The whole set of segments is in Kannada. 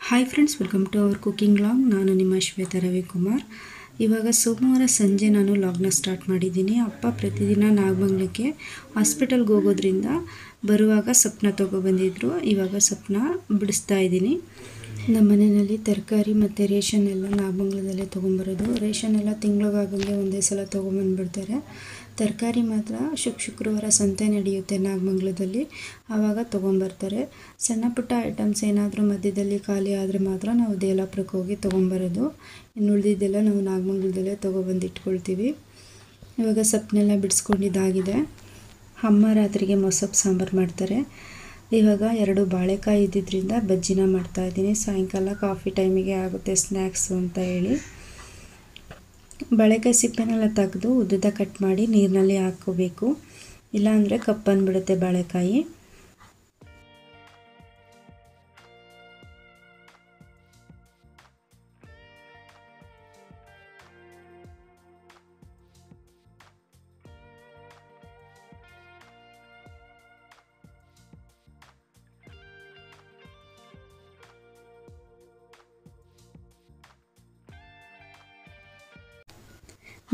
Hi friends, welcome to our cooking log. ನಾನು ನಿಮ್ಮ ಶ್ವೇತಾ ರವಿಕುಮಾರ್. ಇವಾಗ ಸೋಮವಾರ ಸಂಜೆ ನಾನು ಲಾಗ್ನ ಸ್ಟಾರ್ಟ್ ಮಾಡಿದ್ದೀನಿ. ಅಪ್ಪ ಪ್ರತಿದಿನ ನಾಗಮಂಗಲಕ್ಕೆ ಹಾಸ್ಪಿಟಲ್ಗೆ ಹೋಗೋದ್ರಿಂದ ಬರುವಾಗ ಸೊಪ್ಪನ್ನ ತೊಗೊಬಂದಿದ್ರು. ಇವಾಗ ಸೊಪ್ಪನ್ನ ಬಿಡಿಸ್ತಾ ಇದ್ದೀನಿ. ನಮ್ಮ ಮನೆಯಲ್ಲಿ ತರಕಾರಿ ಮತ್ತು ರೇಷನ್ ಎಲ್ಲ ನಾಗಮಂಗಲದಲ್ಲೇ ತೊಗೊಂಬರೋದು. ರೇಷನ್ ಎಲ್ಲ ತಿಂಗಳಿಗಾಗಂಗೆ ಒಂದೇ ಸಲ ತೊಗೊಂಬಂದುಬಿಡ್ತಾರೆ. ತರಕಾರಿ ಮಾತ್ರ ಶುಕ್ರವಾರ ಸಂತೆ ನಡೆಯುತ್ತೆ ನಾಗಮಂಗಲದಲ್ಲಿ, ಆವಾಗ ತೊಗೊಂಬರ್ತಾರೆ. ಸಣ್ಣ ಪುಟ್ಟ ಐಟಮ್ಸ್ ಏನಾದರೂ ಮಧ್ಯದಲ್ಲಿ ಖಾಲಿ ಆದರೆ ಮಾತ್ರ ನಾವು ದೇಲಾಪುರಕ್ಕೆ ಹೋಗಿ ತೊಗೊಂಬರೋದು. ಇನ್ನು ಉಳಿದಿದ್ದೆಲ್ಲ ನಾವು ನಾಗಮಂಗಲದಲ್ಲೇ ತೊಗೊಬಂದು ಇಟ್ಕೊಳ್ತೀವಿ. ಇವಾಗ ಸೊಪ್ಪನ್ನೆಲ್ಲ ಬಿಡಿಸ್ಕೊಂಡಿದ್ದಾಗಿದೆ. ಅಮ್ಮ ರಾತ್ರಿಗೆ ಮೊಸಪ್ಪು ಸಾಂಬಾರು ಮಾಡ್ತಾರೆ. ಇವಾಗ 2 ಬಾಳೆಕಾಯಿ ಇದ್ದಿದ್ದರಿಂದ ಬಜ್ಜಿನ ಮಾಡ್ತಾಯಿದ್ದೀನಿ. ಸಾಯಂಕಾಲ ಕಾಫಿ ಟೈಮಿಗೆ ಆಗುತ್ತೆ ಸ್ನ್ಯಾಕ್ಸು ಅಂತ ಹೇಳಿ. ಬಾಳೆಕಾಯಿ ಸಿಪ್ಪೆನೆಲ್ಲ ತೆಗೆದು ಉದ್ದುದ ಕಟ್ ಮಾಡಿ ನೀರಿನಲ್ಲಿ ಹಾಕ್ಕೋಬೇಕು, ಇಲ್ಲಾಂದರೆ ಕಪ್ಪು ಬಂದುಬಿಡುತ್ತೆ ಬಾಳೆಕಾಯಿ.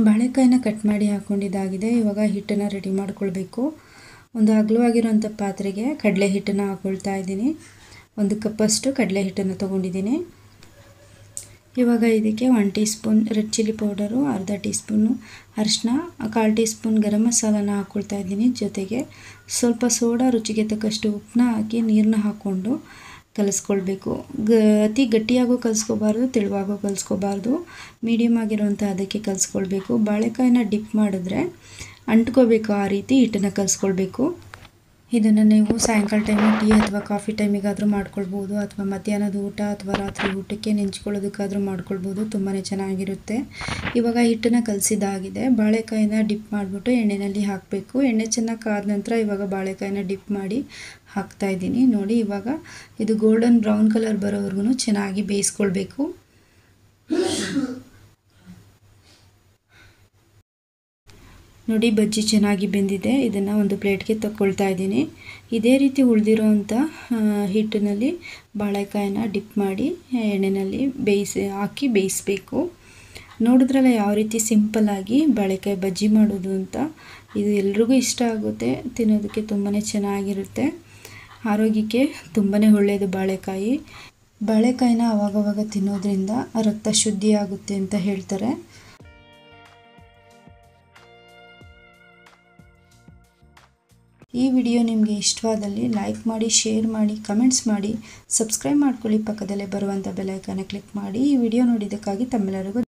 ಬಾಳೆಕಾಯಿನ ಕಟ್ ಮಾಡಿ ಹಾಕ್ಕೊಂಡಿದ್ದಾಗಿದೆ. ಇವಾಗ ಹಿಟ್ಟನ್ನು ರೆಡಿ ಮಾಡ್ಕೊಳ್ಬೇಕು. ಒಂದು ಅಗಲವಾಗಿರುವಂಥ ಪಾತ್ರೆಗೆ ಕಡಲೆ ಹಿಟ್ಟನ್ನು ಹಾಕ್ಕೊಳ್ತಾ ಇದ್ದೀನಿ. 1 ಕಪ್ಪಷ್ಟು ಕಡಲೆ ಹಿಟ್ಟನ್ನು ತೊಗೊಂಡಿದ್ದೀನಿ. ಇವಾಗ ಇದಕ್ಕೆ 1 tea spoon red chilli powder, ಅರ್ಧ ಟೀ ಸ್ಪೂನು ಅರಿಶಿನ, 1/4 ಟೀ ಸ್ಪೂನ್ ಗರಂ ಮಸಾಲನ ಹಾಕ್ಕೊಳ್ತಾ ಇದ್ದೀನಿ. ಜೊತೆಗೆ ಸ್ವಲ್ಪ ಸೋಡಾ, ರುಚಿಗೆ ತಕ್ಕಷ್ಟು ಉಪ್ಪನ್ನ ಹಾಕಿ ನೀರನ್ನ ಹಾಕ್ಕೊಂಡು ಕಲಿಸ್ಕೊಳ್ಬೇಕು. ಅತಿ ಗಟ್ಟಿಯಾಗೂ ಕಲಿಸ್ಕೋಬಾರ್ದು, ತೆಳುವಾಗೂ ಕಲಿಸ್ಕೋಬಾರ್ದು, ಮೀಡಿಯಮ್ ಆಗಿರೋಂಥ ಅದಕ್ಕೆ ಕಲಿಸ್ಕೊಳ್ಬೇಕು. ಬಾಳೆಕಾಯಿನ ಡಿಪ್ ಮಾಡಿದ್ರೆ ಅಂಟ್ಕೋಬೇಕು, ಆ ರೀತಿ ಹಿಟ್ಟನ್ನು ಕಲಿಸ್ಕೊಳ್ಬೇಕು. ಇದನ್ನು ನೀವು ಸಾಯಂಕಾಲ ಟೈಮಿಗೆ ಟೀ ಅಥವಾ ಕಾಫಿ ಟೈಮಿಗಾದರೂ ಮಾಡ್ಕೊಳ್ಬೋದು, ಅಥವಾ ಮಧ್ಯಾಹ್ನದ ಊಟ ಅಥವಾ ರಾತ್ರಿ ಊಟಕ್ಕೆ ನೆಂಚ್ಕೊಳ್ಳೋದಕ್ಕಾದರೂ ಮಾಡ್ಕೊಳ್ಬೋದು. ತುಂಬಾ ಚೆನ್ನಾಗಿರುತ್ತೆ. ಇವಾಗ ಹಿಟ್ಟನ್ನು ಕಲಸಿದ್ದಾಗಿದೆ. ಬಾಳೆಕಾಯಿನ ಡಿಪ್ ಮಾಡಿಬಿಟ್ಟು ಎಣ್ಣೆಯಲ್ಲಿ ಹಾಕಬೇಕು. ಎಣ್ಣೆ ಚೆನ್ನಾಗಿ ಕಾದ ನಂತರ ಇವಾಗ ಬಾಳೆಕಾಯಿನ ಡಿಪ್ ಮಾಡಿ ಹಾಕ್ತಾಯಿದ್ದೀನಿ. ನೋಡಿ, ಇವಾಗ ಇದು ಗೋಲ್ಡನ್ ಬ್ರೌನ್ ಕಲರ್ ಬರೋವರೆಗೂ ಚೆನ್ನಾಗಿ ಬೇಯಿಸ್ಕೊಳ್ಬೇಕು. ನೋಡಿ, ಬಜ್ಜಿ ಚೆನ್ನಾಗಿ ಬೆಂದಿದೆ. ಇದನ್ನು ಒಂದು ಪ್ಲೇಟ್ಗೆ ತಗೊಳ್ತಾ ಇದ್ದೀನಿ. ಇದೇ ರೀತಿ ಉಳಿದಿರೋವಂಥ ಹಿಟ್ಟಿನಲ್ಲಿ ಬಾಳೆಕಾಯಿನ ಡಿಪ್ ಮಾಡಿ ಎಣ್ಣೆಯಲ್ಲಿ ಹಾಕಿ ಬೇಯಿಸಬೇಕು. ನೋಡಿದ್ರಲ್ಲ ಯಾವ ರೀತಿ ಸಿಂಪಲ್ಲಾಗಿ ಬಾಳೆಕಾಯಿ ಬಜ್ಜಿ ಮಾಡೋದು ಅಂತ. ಇದು ಎಲ್ರಿಗೂ ಇಷ್ಟ ಆಗುತ್ತೆ, ತಿನ್ನೋದಕ್ಕೆ ತುಂಬಾ ಚೆನ್ನಾಗಿರುತ್ತೆ. ಆರೋಗ್ಯಕ್ಕೆ ತುಂಬಾ ಒಳ್ಳೆಯದು ಬಾಳೆಕಾಯಿ. ಬಾಳೆಕಾಯಿನ ಆವಾಗವಾಗ ತಿನ್ನೋದ್ರಿಂದ ರಕ್ತ ಶುದ್ಧಿ ಆಗುತ್ತೆ ಅಂತ ಹೇಳ್ತಾರೆ. ಈ ವಿಡಿಯೋ ನಿಮಗೆ ಇಷ್ಟವಾದಲ್ಲಿ ಲೈಕ್ ಮಾಡಿ, ಶೇರ್ ಮಾಡಿ, ಕಮೆಂಟ್ಸ್ ಮಾಡಿ, ಸಬ್ಸ್ಕ್ರೈಬ್ ಮಾಡ್ಕೊಳ್ಳಿ. ಪಕ್ಕದಲ್ಲೇ ಬರುವಂಥ ಬೆಲ್ ಐಕಾನ್ನ ಕ್ಲಿಕ್ ಮಾಡಿ. ಈ ವಿಡಿಯೋ ನೋಡಿದ್ದಕ್ಕಾಗಿ ತಮ್ಮೆಲ್ಲರಿಗೂ